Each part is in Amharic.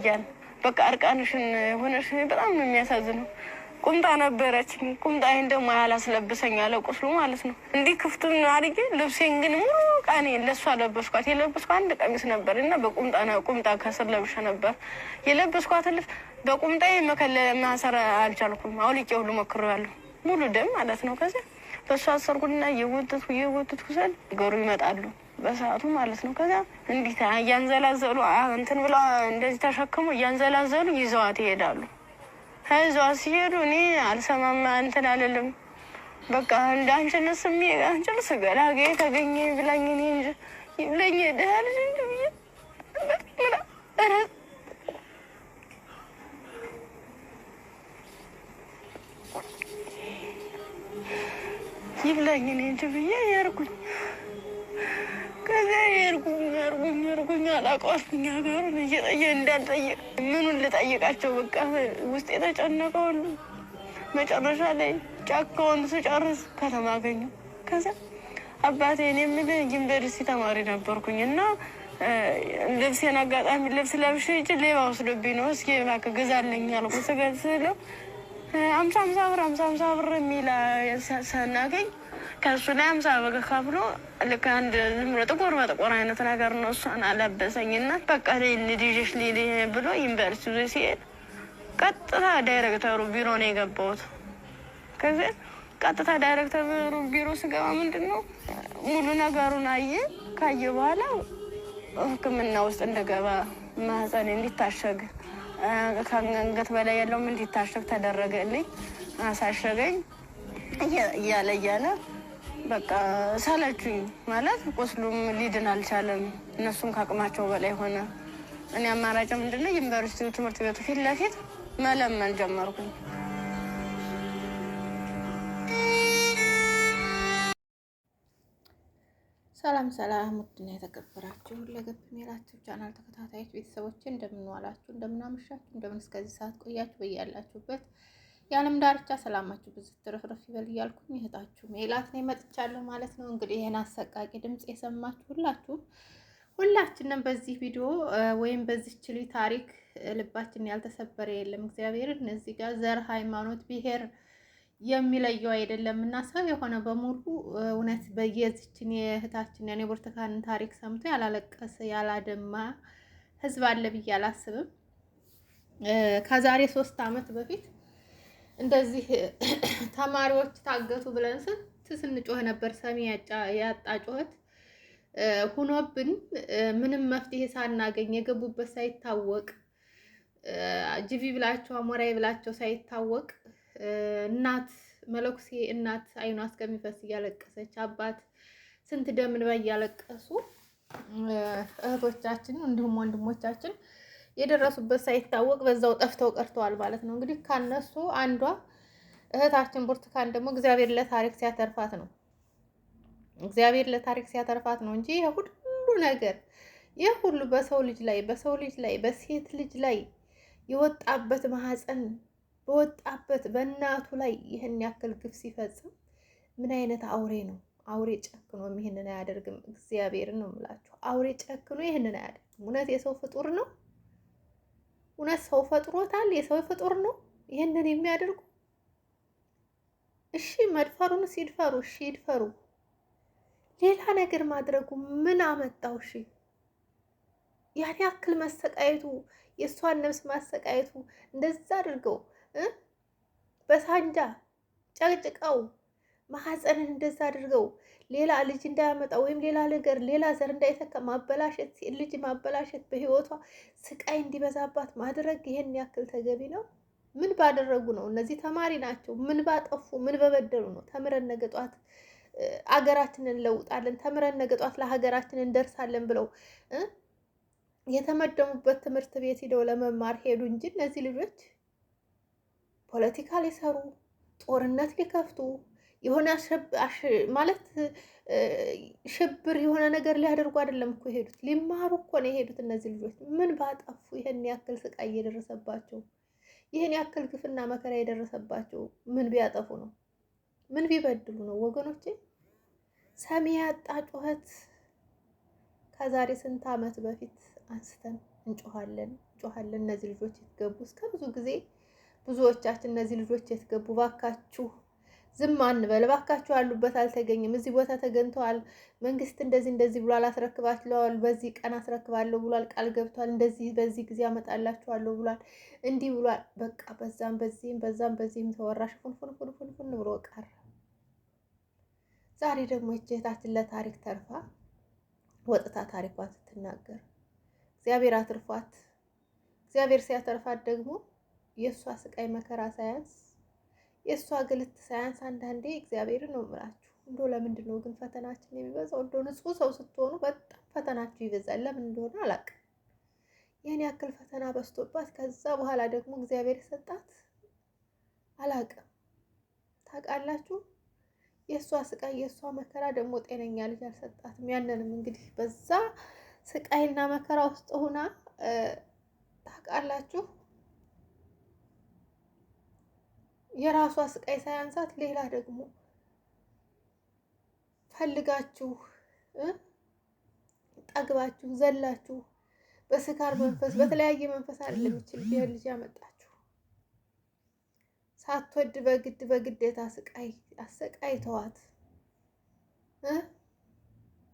ያን በቃ እርቃንሽን ሆነሽ በጣም ነው የሚያሳዝነው። ቁምጣ ነበረች። ቁምጣዬን ደግሞ ያላስለብሰኝ ያለ ቁስሉ ማለት ነው። እንዲህ ክፍቱን አድርጌ ልብሴን ግን ሙሉ ቃኔ ለእሷ ለበስኳት። የለበስኳት አንድ ቀሚስ ነበር እና ቁምጣ ከስር ለብሼ ነበር የለበስኳት ልብስ። በቁምጣዬ ማሰር አልቻልኩም። አውልቄ ሁሉ ሞክሬዋለሁ። ሙሉ ደም ማለት ነው። ከዚያ በእሷ አሰርኩና እየወተትኩ ስል ገሩ ይመጣሉ በሰዓቱ ማለት ነው። ከዚያ እንዲህ እያንዘላዘሉ እንትን ብላ እንደዚህ ተሸክሙ እያንዘላዘሉ ይዘዋት ይሄዳሉ። ከዚያዋ ሲሄዱ እኔ አልሰማማ እንትን አልልም። በቃ እንደ አንቺን ስሜ አንቺን ስገላገ ተገኘ ብላኝ እኔ እንጂ ይብለኝ ደህና ልጅ እንጂ ብዬ ይብላኝ እኔ እንጂ ብዬ ያርጉኝ። ከዚያ ያርጉኝ አላውቀውም። ሀገሩን እንዳልጠይቅ ምኑን ልጠይቃቸው በቃ ውስጥ የተጨነቀው ሁሉ መጨረሻ ላይ ጫካውን ስጨርስ ከተማ አገኘሁ። ከዚያ አባቴ እኔ የምልህ ዩኒቨርሲቲ ተማሪ ነበርኩኝ እና ልብሴን አጋጣሚ ልብስ ለብሼ ሂጅ ሌባ ወስዶብኝ ነው። እስኪ እባክህ ግዛልኝ አልኩ። ስለው 50 ብር የሚል ስናገኝ ከእሱ ላይ 50 ብር ከፍሎ ልክ አንድ ዝም ብሎ ጥቁር በጥቁር አይነት ነገር ነው። እሷን አለበሰኝ እና በቃ ልጅሽ ብሎ ዩኒቨርሲቲ ሲሄድ ቀጥታ ዳይሬክተሩ ቢሮ ነው የገባሁት። ከዚያ ቀጥታ ዳይሬክተሩ ቢሮ ስገባ ምንድን ነው ሙሉ ነገሩን ካየ በኋላ ሕክምና ውስጥ እንደገባ ማህፀኔ እንዲታሸግ ከአንገት በላይ ያለውም እንዲታሸግ ተደረገልኝ። አሳሸገኝ እያለ በቃ ሰለቹኝ ማለት ቁስሉም ሊድን አልቻለም። እነሱም ከአቅማቸው በላይ ሆነ። እኔ አማራጭ ምንድነው ዩኒቨርሲቲ ትምህርት ቤቱ ፊት ለፊት መለመን ጀመርኩኝ። ሰላም ውድና የተከበራችሁ ለገብ ሜላችሁ ቻናል ተከታታዮች ቤተሰቦች እንደምን ዋላችሁ፣ እንደምን አመሻችሁ፣ እንደምን እስከዚህ ሰዓት ቆያችሁ። በያላችሁበት የዓለም ዳርቻ ሰላማችሁ ብዙ ትርፍርፍ ይበል እያልኩኝ እህታችሁ ሜላት ነኝ መጥቻለሁ ማለት ነው። እንግዲህ ይሄን አሰቃቂ ድምጽ የሰማችሁ ሁላችንም በዚህ ቪዲዮ ወይም በዚህ ችሊ ታሪክ ልባችን ያልተሰበረ የለም። እግዚአብሔር እነዚህ ጋር ዘር፣ ሃይማኖት፣ ብሔር የሚለየው አይደለም እና ሰው የሆነ በሙሉ እውነት በየዚችን የእህታችን የኔ ብርቱካንን ታሪክ ሰምቶ ያላለቀሰ ያላደማ ህዝብ አለ ብዬ አላስብም። ከዛሬ 3 ዓመት በፊት እንደዚህ ተማሪዎች ታገቱ ብለን ስንጮህ ነበር። ሰሚ ያጣ ጩኸት ሁኖብን ምንም መፍትሄ ሳናገኝ የገቡበት ሳይታወቅ ጅቢ ብላቸው አሞራይ ብላቸው ሳይታወቅ እናት መለኩሴ እናት አይኗ እስከሚፈስ እያለቀሰች አባት ስንት ደም እንባ እያለቀሱ እህቶቻችን እንዲሁም ወንድሞቻችን የደረሱበት ሳይታወቅ በዛው ጠፍተው ቀርተዋል ማለት ነው። እንግዲህ ካነሱ አንዷ እህታችን ብርቱካን ደግሞ እግዚአብሔር ለታሪክ ሲያተርፋት ነው። እግዚአብሔር ለታሪክ ሲያተርፋት ነው እንጂ ሁሉ ነገር ይህ ሁሉ በሰው ልጅ ላይ በሴት ልጅ ላይ የወጣበት ማህፀን በወጣበት በእናቱ ላይ ይህን ያክል ግፍ ሲፈጽም ምን አይነት አውሬ ነው? አውሬ ጨክኖ ይህንን አያደርግም። እግዚአብሔርን ነው የምላችሁ። አውሬ ጨክኖ ይህንን አያደርግም። እውነት የሰው ፍጡር ነው? እውነት ሰው ፈጥሮታል? የሰው ፍጡር ነው ይህንን የሚያደርጉ? እሺ መድፈሩን ሲድፈሩ እሺ ይድፈሩ። ሌላ ነገር ማድረጉ ምን አመጣው? እሺ ያን ያክል መሰቃየቱ፣ የእሷን ነፍስ ማሰቃየቱ እንደዛ አድርገው በሳንጃ ጨቅጭቀው ማህፀንን እንደዛ አድርገው ሌላ ልጅ እንዳያመጣ ወይም ሌላ ነገር ሌላ ዘር እንዳይተካ ማበላሸት፣ ልጅ ማበላሸት፣ በህይወቷ ስቃይ እንዲበዛባት ማድረግ ይሄን ያክል ተገቢ ነው? ምን ባደረጉ ነው? እነዚህ ተማሪ ናቸው። ምን ባጠፉ ምን በበደሉ ነው? ተምረን ነገ ጧት አገራችንን እንለውጣለን፣ ተምረን ነገ ጧት ለሀገራችን እንደርሳለን ብለው የተመደሙበት ትምህርት ቤት ሄደው ለመማር ሄዱ እንጂ እነዚህ ልጆች ፖለቲካ ሊሰሩ ጦርነት ሊከፍቱ የሆነ ማለት ሽብር የሆነ ነገር ሊያደርጉ አይደለም እኮ የሄዱት፣ ሊማሩ እኮ ነው የሄዱት። እነዚህ ልጆች ምን ባጠፉ ይሄን ያክል ስቃይ እየደረሰባቸው ይሄን ያክል ግፍና መከራ የደረሰባቸው ምን ቢያጠፉ ነው? ምን ቢበድሉ ነው? ወገኖቼ ሰሚ ያጣ ጩኸት ከዛሬ ስንት ዓመት በፊት አንስተን እንጮሃለን። እንጮሃለን። እነዚህ ልጆች የተገቡ እስከ ብዙ ጊዜ ብዙዎቻችን እነዚህ ልጆች የተገቡ ባካችሁ ዝም አንበል፣ ባካችሁ ያሉበት አልተገኘም፣ እዚህ ቦታ ተገኝተዋል፣ መንግስት እንደዚህ ብሏል፣ አስረክባችኋል፣ በዚህ ቀን አስረክባለሁ ብሏል፣ ቃል ገብቷል፣ እንደዚህ በዚህ ጊዜ አመጣላችኋለሁ ብሏል፣ እንዲህ ብሏል። በቃ በዛም በዚህም ተወራ፣ ሽፉን ብሎ ቀረ። ዛሬ ደግሞ እህታችን ለታሪክ ተርፋ ወጥታ ታሪኳን ስትናገር እግዚአብሔር አትርፏት። እግዚአብሔር ሲያተርፋት ደግሞ የእሷ ስቃይ መከራ ሳያንስ የእሷ ግልት ሳያንስ አንዳንዴ እግዚአብሔርን ነው የምላችሁ። እንደው ለምንድን ነው ግን ፈተናችን የሚበዛው? እንደው ንጹህ ሰው ስትሆኑ በጣም ፈተናችሁ ይበዛል። ለምን እንደሆነ አላውቅም። ይህን ያክል ፈተና በዝቶባት ከዛ በኋላ ደግሞ እግዚአብሔር የሰጣት አላውቅም። ታውቃላችሁ፣ የእሷ ስቃይ የእሷ መከራ ደግሞ ጤነኛ ልጅ አልሰጣትም። ያንንም እንግዲህ በዛ ስቃይና መከራ ውስጥ ሆና ታውቃላችሁ የራሷ ስቃይ ሳያንሳት ሌላ ደግሞ ፈልጋችሁ ጠግባችሁ ዘላችሁ በስካር መንፈስ በተለያየ መንፈስ አይደለም ይችል ቢሆን ልጅ ያመጣችሁ ሳትወድ በግዴታ አሰቃይተዋት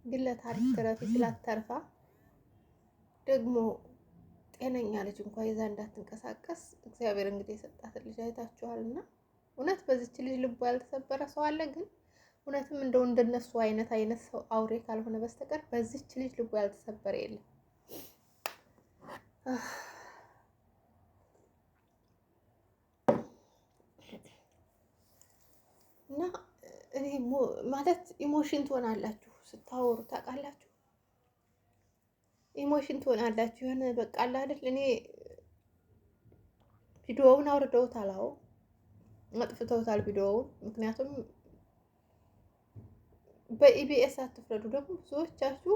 ግን ለታሪክ ተረፊ ስላተርፋ ደግሞ ጤነኛ ልጅ እንኳን ይዛ እንዳትንቀሳቀስ እግዚአብሔር እንግዲህ የሰጣት ልጅ አይታችኋልና፣ እውነት በዚች ልጅ ልቡ ያልተሰበረ ሰው አለ? ግን እውነትም እንደው እንደነሱ አይነት ሰው አውሬ ካልሆነ በስተቀር በዚች ልጅ ልቡ ያልተሰበረ የለም። እና እኔ ማለት ኢሞሽን ትሆናላችሁ ስታወሩ ታውቃላችሁ። ኢሞሽን ትሆናላችሁ። የሆነ በቃ አለ አይደል? እኔ ቪዲዮውን አውርደውታል፣ አዎ አጥፍተውታል ቪዲዮውን። ምክንያቱም በኢቢኤስ አትፍረዱ። ደግሞ ብዙዎቻችሁ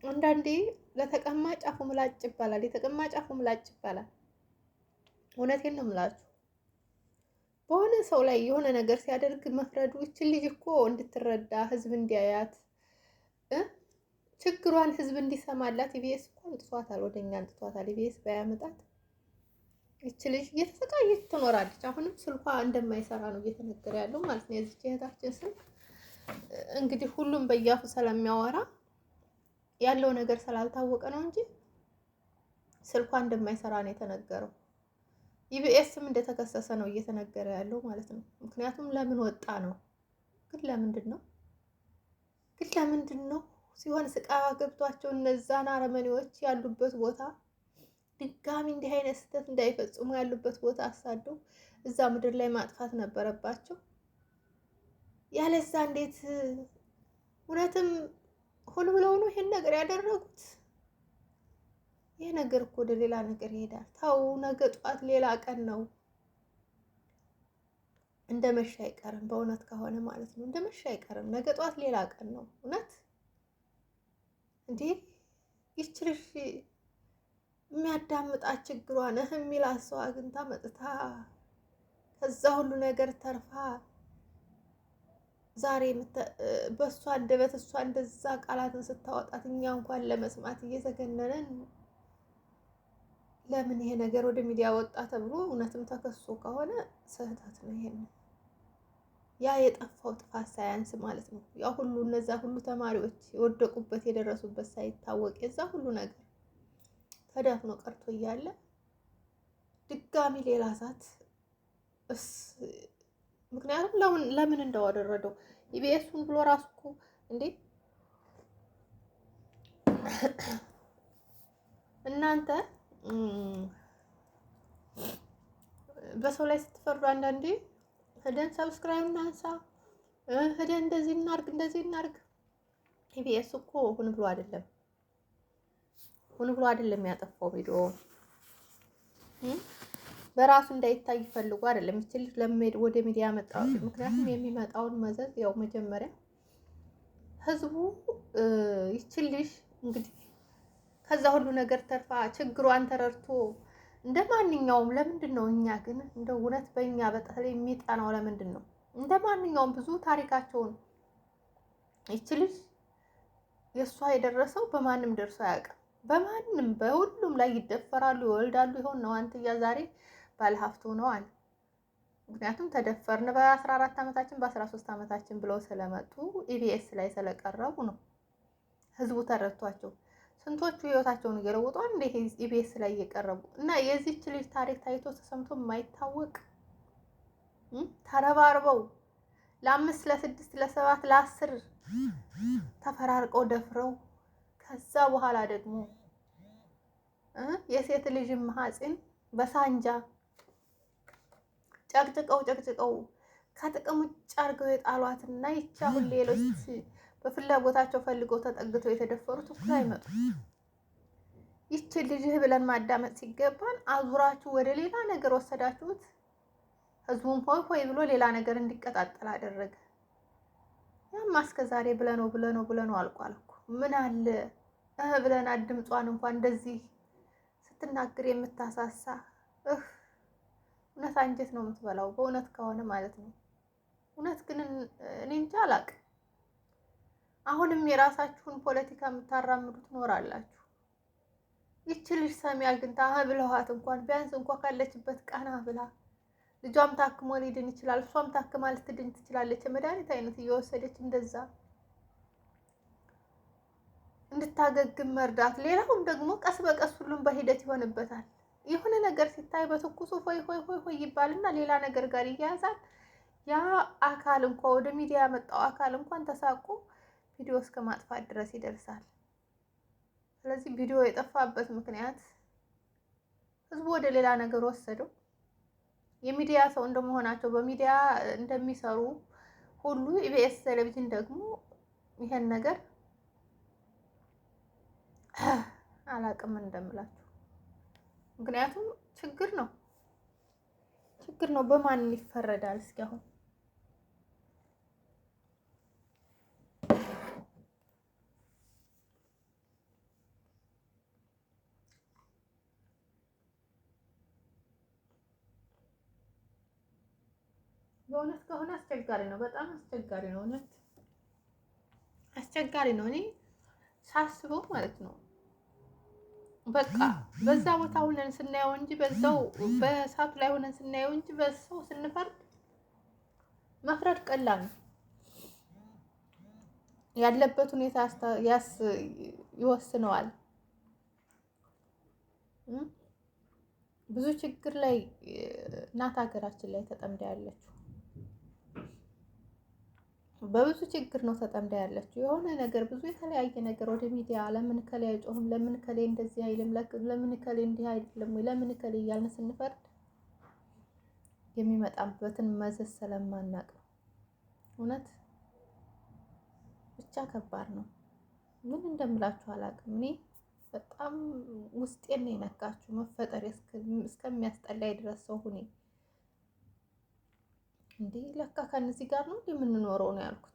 አንዳንዴ ለተቀማጭ አፉ ምላጭ ይባላል፣ የተቀማጭ አፉ ምላጭ ይባላል። እውነቴን ነው የምላችሁ። በሆነ ሰው ላይ የሆነ ነገር ሲያደርግ መፍረዱ፣ ይችን ልጅ እኮ እንድትረዳ ህዝብ እንዲያያት ችግሯን ህዝብ እንዲሰማላት ኢቢኤስ እኮ አንጥቷታል፣ ወደኛ አንጥቷታል። ኢቢኤስ ባያመጣት ይች ልጅ እየተሰቃየች ትኖራለች። አሁንም ስልኳ እንደማይሰራ ነው እየተነገረ ያለው ማለት ነው። የዚች እህታችን ስልክ እንግዲህ ሁሉም በያፉ ስለሚያወራ ያለው ነገር ስላልታወቀ ነው እንጂ ስልኳ እንደማይሰራ ነው የተነገረው። ኢቢኤስም እንደተከሰሰ ነው እየተነገረ ያለው ማለት ነው። ምክንያቱም ለምን ወጣ ነው። ግን ለምንድን ነው ሲሆን ስቃዋ ገብቷቸው እነዛን አረመኔዎች ያሉበት ቦታ ድጋሚ እንዲህ አይነት ስህተት እንዳይፈጽሙ ያሉበት ቦታ አሳደው እዛ ምድር ላይ ማጥፋት ነበረባቸው። ያለዛ እንዴት እውነትም ሆን ብለው ነው ይሄን ነገር ያደረጉት? ይሄ ነገር እኮ ወደ ሌላ ነገር ይሄዳል። ታው ነገ ጧት ሌላ ቀን ነው። እንደመሻ አይቀርም፣ በእውነት ከሆነ ማለት ነው። እንደመሻ አይቀርም፣ ነገ ጧት ሌላ ቀን ነው። እውነት እንዴ ይችልሽ የሚያዳምጣት ችግሯን የሚላት ሰው አግኝታ መጥታ ከዛ ሁሉ ነገር ተርፋ ዛሬ በእሷ አንደበት እሷ እንደዛ ቃላትን ስታወጣት እኛ እንኳን ለመስማት እየዘገነነን ለምን ይሄ ነገር ወደ ሚዲያ ወጣ ተብሎ እውነትም ተከሶ ከሆነ ስህተት ነው። ይሄን ያ የጠፋው ጥፋት ሳያንስ ማለት ነው። ያ ሁሉ እነዛ ሁሉ ተማሪዎች የወደቁበት የደረሱበት ሳይታወቅ የዛ ሁሉ ነገር ተዳፍኖ ቀርቶ እያለ ድጋሚ ሌላ እሳት ምክንያቱም ለምን እንዳወረደው ኢቢኤሱን ብሎ ራሱ እኮ እንዴ እናንተ በሰው ላይ ስትፈርዱ አንዳንዴ ሄደን ሰብስክራይብ እናንሳ፣ ሄደን እንደዚህ እናርግ። ኢቢኤስ እኮ ሁን ብሎ አይደለም ያጠፋው ቪዲዮ በራሱ እንዳይታይ ፈልጎ አይደለም። ይችል ለምን ወደ ሚዲያ መጣው? ምክንያቱም የሚመጣውን መዘዝ ያው መጀመሪያ ህዝቡ ይችልሽ እንግዲህ ከዛ ሁሉ ነገር ተርፋ ችግሯን ተረድቶ እንደማንኛውም ለምንድን ነው እኛ ግን እንደው እውነት በእኛ በተለይ የሚጠናው ለምንድን ነው? እንደማንኛውም ብዙ ታሪካቸውን ይችልሽ የእሷ የደረሰው በማንም ደርሶ አያውቅም። በማንም በሁሉም ላይ ይደፈራሉ፣ ይወልዳሉ። ይሆን ነው አንትያ ዛሬ ባለሀብት ሆነዋል። ምክንያቱም ተደፈርን በ14 ዓመታችን በ13 ዓመታችን ብለው ስለመጡ ኢቢኤስ ላይ ስለቀረቡ ነው። ህዝቡ ተረድቷቸው ስንቶቹ ህይወታቸውን እየለወጡ እንደ ኢቢኤስ ላይ እየቀረቡ እና የዚች ልጅ ታሪክ ታይቶ ተሰምቶ የማይታወቅ ተረባርበው ለ5 ለ6 ለ7 ለ10 ተፈራርቀው ደፍረው ከዛ በኋላ ደግሞ የሴት ልጅ ማህፀን በሳንጃ ጨቅጭቀው ከጥቅም ውጭ አድርገው የጣሏትና ይቻ አሁን ሌሎች በፍላጎታቸው ፈልገው ተጠግተው የተደፈሩት እኮ አይመጡ። ይቺ ልጅህ ብለን ማዳመጥ ሲገባን አዙራችሁ ወደ ሌላ ነገር ወሰዳችሁት። ህዝቡም ሆይ ብሎ ሌላ ነገር እንዲቀጣጠል አደረገ። ያም እስከዛሬ ብለነው አልቋል እኮ። ምን አለ ብለን ድምጿን እንኳን እንደዚህ ስትናገር የምታሳሳ እውነት አንጀት ነው የምትበላው። በእውነት ከሆነ ማለት ነው። እውነት ግን እኔ እንጃ አላቅም። አሁንም የራሳችሁን ፖለቲካ የምታራምዱ ትኖራላችሁ። ይቺ ልጅ ሰሚ አግኝታ ብለዋት እንኳን ቢያንስ እንኳን ካለችበት ቀና ብላ ልጇም ታክሞ ሊድን ይችላል፣ እሷም ታክማ ልትድን ትችላለች። የመድኃኒት አይነት እየወሰደች እንደዛ እንድታገግም መርዳት። ሌላውም ደግሞ ቀስ በቀስ ሁሉም በሂደት ይሆንበታል። የሆነ ነገር ሲታይ በትኩሱ ሆይ ይባልና ሌላ ነገር ጋር ይያያዛል። ያ አካል እንኳን ወደ ሚዲያ ያመጣው አካል እንኳን ተሳቆ ቪዲዮ እስከ ማጥፋት ድረስ ይደርሳል። ስለዚህ ቪዲዮ የጠፋበት ምክንያት ህዝቡ ወደ ሌላ ነገር ወሰደው። የሚዲያ ሰው እንደመሆናቸው በሚዲያ እንደሚሰሩ ሁሉ ኢቢኤስ ቴሌቪዥን ደግሞ ይሄን ነገር አላቅም እንደምላችሁ። ምክንያቱም ችግር ነው። በማን ይፈረዳል? እስኪ አሁን በእውነት ከሆነ አስቸጋሪ ነው። በጣም አስቸጋሪ ነው። እውነት አስቸጋሪ ነው። እኔ ሳስበው ማለት ነው በቃ በዛ ቦታ ሆነን ስናየው እንጂ በዛው በእሳቱ ላይ ሆነን ስናየው እንጂ በሰው ስንፈርድ መፍረድ ቀላል ነው። ያለበት ሁኔታ ይወስነዋል። ብዙ ችግር ላይ እናት ሀገራችን ላይ ተጠምዳ ያለችው በብዙ ችግር ነው ተጠምዳ ያለችው። የሆነ ነገር ብዙ የተለያየ ነገር ወደ ሚዲያ ለምን ከላይ አይጮህም፣ ለምን ከላይ እንደዚህ አይልም፣ ለምን ከላይ እንዲህ አይደለም ወይ፣ ለምን ከላይ እያልን ስንፈርድ የሚመጣበትን መዘዝ ስለማናቅ ነው። እውነት ብቻ ከባድ ነው። ምን እንደምላችሁ አላውቅም። እኔ በጣም ውስጤን ነው የነካችሁ። መፈጠር እስከሚያስጠላኝ ድረስ ሰው ሁኔ እንዴ ለካ ከነዚህ ጋር ነው የምንኖረው ነው ያልኩት።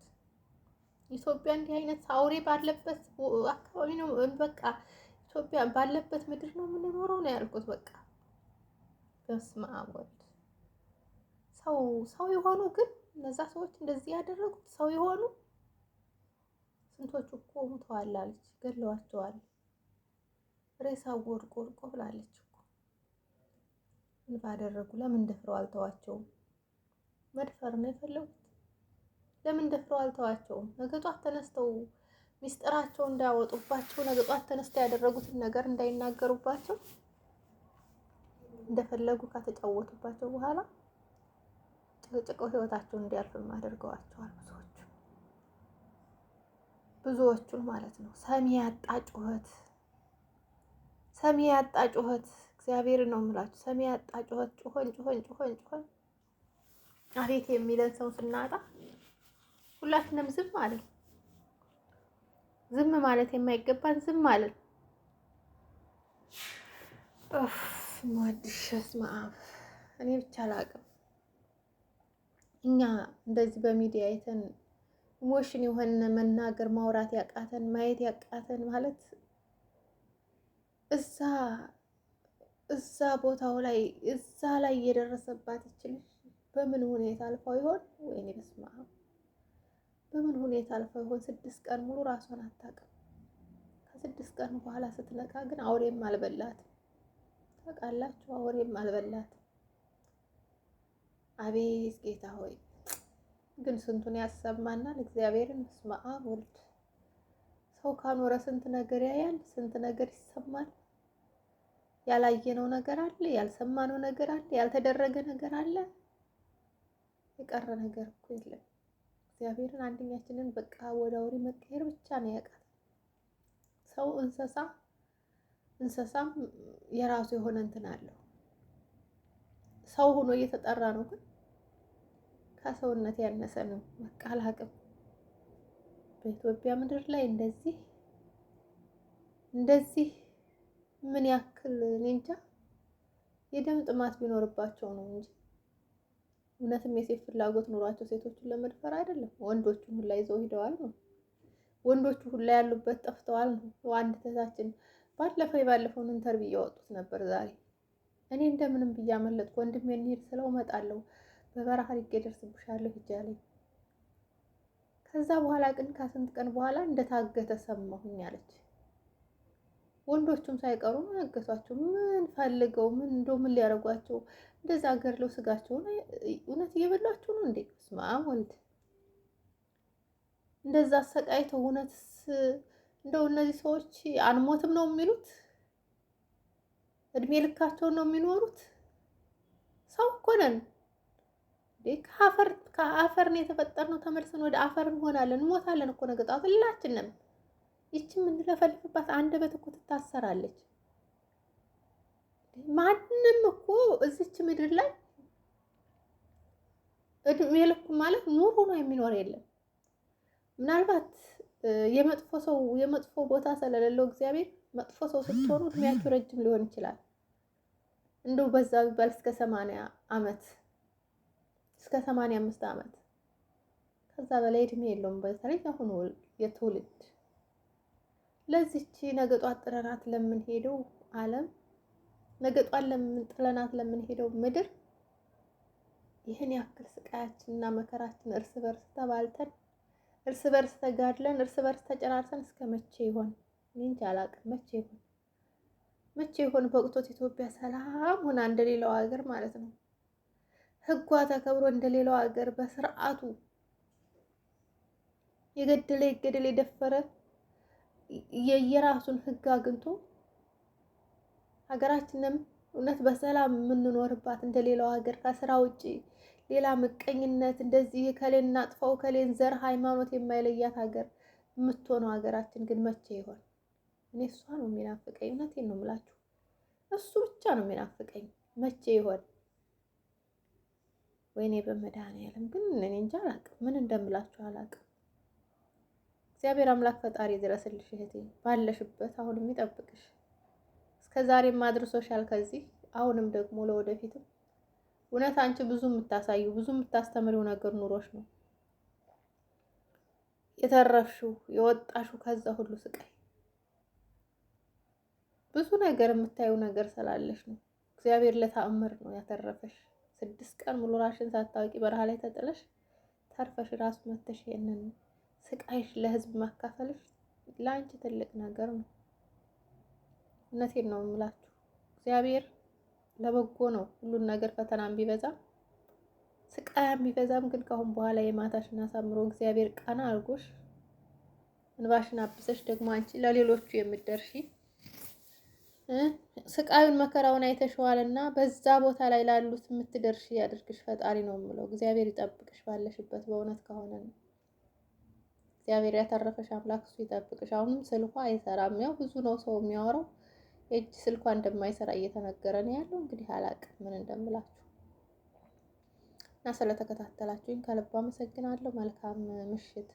ኢትዮጵያ እንዲህ አይነት አውሬ ባለበት አካባቢ ነው በቃ ኢትዮጵያ ባለበት ምድር ነው የምንኖረው ነው ያልኩት። በቃ በስመ አብ ወልድ ሰው የሆኑ ግን እነዛ ሰዎች እንደዚህ ያደረጉት ሰው የሆኑ ስንቶቹ እኮ ሞተዋል አለች፣ ገለዋቸዋል። ሬሳ ወድቆ ብላለች እኮ ምን ባደረጉ? ለምን ደፍረው አልተዋቸውም? መድፈር ነው የፈለጉት። ለምን ደፍረው አልተዋቸውም? ነገ ጧት ተነስተው ሚስጥራቸው እንዳያወጡባቸው፣ ነገ ጧት ተነስተው ያደረጉትን ነገር እንዳይናገሩባቸው እንደፈለጉ ከተጫወቱባቸው በኋላ ጭቅጭቀው ህይወታቸውን እንዲያልፍም አድርገዋቸዋል። ብዙዎቹን ማለት ነው። ሰሚ ያጣ ጩኸት እግዚአብሔር ነው የምላችሁ። ሰሚ ያጣ ጩኸት ጩኸን አቤት የሚለን ሰው ስናጣ ሁላችንም ዝም አለን። ዝም ማለት የማይገባን ዝም አለን። ማድሸስ ማአብ እኔ ብቻ አላውቅም። እኛ እንደዚህ በሚዲያ አይተን ኢሞሽን የሆነ መናገር ማውራት ያቃተን ማየት ያቃተን ማለት እዛ ቦታው ላይ እዛ ላይ የደረሰባት ይችላል። በምን ሁኔታ አልፈው ይሆን? ወይኔ በስመ አብ በምን ሁኔታ አልፈው ይሆን? 6 ቀን ሙሉ ራሷን አታውቅም። ከ6 ቀን በኋላ ስትነቃ ግን አውሬም አልበላት። ታውቃላችሁ፣ አውሬም አልበላት። አቤት ጌታ ሆይ ግን ስንቱን ያሰማናል እግዚአብሔርን። በስመ አብ ወልድ። ሰው ካኖረ ስንት ነገር ያያል፣ ስንት ነገር ይሰማል። ያላየነው ነገር አለ፣ ያልሰማነው ነገር አለ፣ ያልተደረገ ነገር አለ። የቀረ ነገር እኮ የለም። እግዚአብሔርን አንደኛችንን በቃ ወደ አውሬ መቀየር ብቻ ነው ያውቃል። ሰው እንስሳም የራሱ የሆነ እንትን አለው። ሰው ሆኖ እየተጠራ ነው፣ ግን ከሰውነት ያነሰ ነው። በቃ አላውቅም። በኢትዮጵያ ምድር ላይ እንደዚህ ምን ያክል እኔ እንጃ። የደም ጥማት ቢኖርባቸው ነው እንጂ እውነትም የሴት ፍላጎት ኖሯቸው ሴቶቹን ለመድፈር አይደለም። ወንዶቹን ሁላ ይዘው ሂደዋል ነው። ወንዶቹ ሁላ ያሉበት ጠፍተዋል ነው። አንድ ተዛችን ባለፈውን ኢንተርቪው እያወጡት ነበር ዛሬ። እኔ እንደምንም ብያመለጥኩ ወንድሜ እንሂድ ስለው እመጣለሁ በበረሃ አድርጌ እደርስብሻለሁ ይጃለኝ። ከዛ በኋላ ግን ከስንት ቀን በኋላ እንደታገተ ሰማሁኝ አለች። ወንዶቹም ሳይቀሩ ነው ያገቷቸው። ምን ፈልገው ምን ሊያደርጓቸው? እንደዛ ገድለው ስጋቸውን እውነት እየበላችሁ ነው እንዴ? በስመ አብ ወልድ። እንደዛ አሰቃይተው እውነትስ እንደው እነዚህ ሰዎች አንሞትም ነው የሚሉት? እድሜ ልካቸውን ነው የሚኖሩት? ሰው እኮ ነን እንዴ? ከአፈር ነው የተፈጠርነው። ተመልሰን ወደ አፈር እንሆናለን፣ እንሞታለን እኮ ነገ ጠዋት ሁላችንም። ይቺ የምንለፈልፍባት አንደበት እኮ ትታሰራለች። ማንም እኮ እዚች ምድር ላይ እድሜ ልኩ ማለት ኑሮ ነው የሚኖር የለም። ምናልባት የመጥፎ ቦታ ስለሌለው እግዚአብሔር መጥፎ ሰው ስትሆኑ እድሜያችሁ ረጅም ሊሆን ይችላል። እንደው በዛ ቢባል እስከ 80 ዓመት እስከ 85 ዓመት፣ ከዛ በላይ እድሜ የለውም። በተለይ አሁን የትውልድ ለዚች ነገ ጧት ጥለናት ለምንሄደው ዓለም ነገ ጧት ጥለናት ለምንሄደው ምድር ይህን ያክል ስቃያችንና መከራችን እርስ በርስ ተባልተን እርስ በርስ ተጋድለን እርስ በርስ ተጨራርሰን እስከ መቼ ይሆን? እኔ እንጃ አላውቅም። መቼ ይሆን በወቅቶት ኢትዮጵያ ሰላም ሆና እንደሌላው ሀገር ማለት ነው፣ ሕጓ ተከብሮ እንደሌላው ሀገር በስርዓቱ የገደለ ይገደል፣ የደፈረ የየራሱን ሕግ አግኝቶ ሀገራችንም እውነት በሰላም የምንኖርባት እንደሌላው ሀገር ከስራ ውጪ ሌላ ምቀኝነት እንደዚህ ከሌን እናጥፋው ከሌን ዘር ሃይማኖት የማይለያት ሀገር የምትሆነው ሀገራችን ግን መቼ ይሆን? እኔ እሷ ነው የሚናፍቀኝ። እውነቴን ነው የምላችሁ፣ እሱ ብቻ ነው የሚናፍቀኝ። መቼ ይሆን? ወይኔ በመድኃኒዓለም ግን እኔ እንጃ አላውቅም፣ ምን እንደምላችሁ አላውቅም። እግዚአብሔር አምላክ ፈጣሪ ድረስልሽ እህቴ፣ ባለሽበት አሁንም ይጠብቅሽ። እስከዛሬም አድርሶሻል ከዚህ፣ አሁንም ደግሞ ለወደፊትም እውነት አንቺ ብዙ የምታሳዩ ብዙ የምታስተምሪው ነገር ኑሮሽ ነው የተረፍሽው የወጣሽው ከዛ ሁሉ ስቃይ። ብዙ ነገር የምታዩ ነገር ስላለሽ ነው። እግዚአብሔር ለተአምር ነው ያተረፈሽ። 6 ቀን ሙሉ ራሽን ሳታውቂ በረሃ ላይ ተጥለሽ ተርፈሽ ራሱ መተሽ ይሄንን ስቃይሽ ለህዝብ ማካፈልሽ ለአንቺ ትልቅ ነገር ነው። እውነቴን ነው የምላችሁ። እግዚአብሔር ለበጎ ነው ሁሉን ነገር። ፈተናም ቢበዛም ስቃያም ቢበዛም ግን ካሁን በኋላ የማታሽን አሳምሮ እግዚአብሔር ቀና አድርጎሽ እንባሽን አብሰሽ ደግሞ አንቺ ለሌሎቹ የምትደርሺ ስቃዩን መከራውን አይተሽዋልና በዛ ቦታ ላይ ላሉት የምትደርሺ ያድርግሽ ፈጣሪ ነው የምለው። እግዚአብሔር ይጠብቅሽ ባለሽበት። በእውነት ከሆነ ነው እግዚአብሔር ያተረፈሽ አምላክ እሱ ይጠብቅሽ። አሁንም ስልኳ አይሰራም። ያው ብዙ ነው ሰው የሚያወራው፣ የእጅ ስልኳ እንደማይሰራ እየተነገረ ነው ያለው። እንግዲህ አላቅም ምን እንደምላችሁ እና ስለተከታተላችሁኝ ከልብ አመሰግናለሁ። መልካም ምሽት።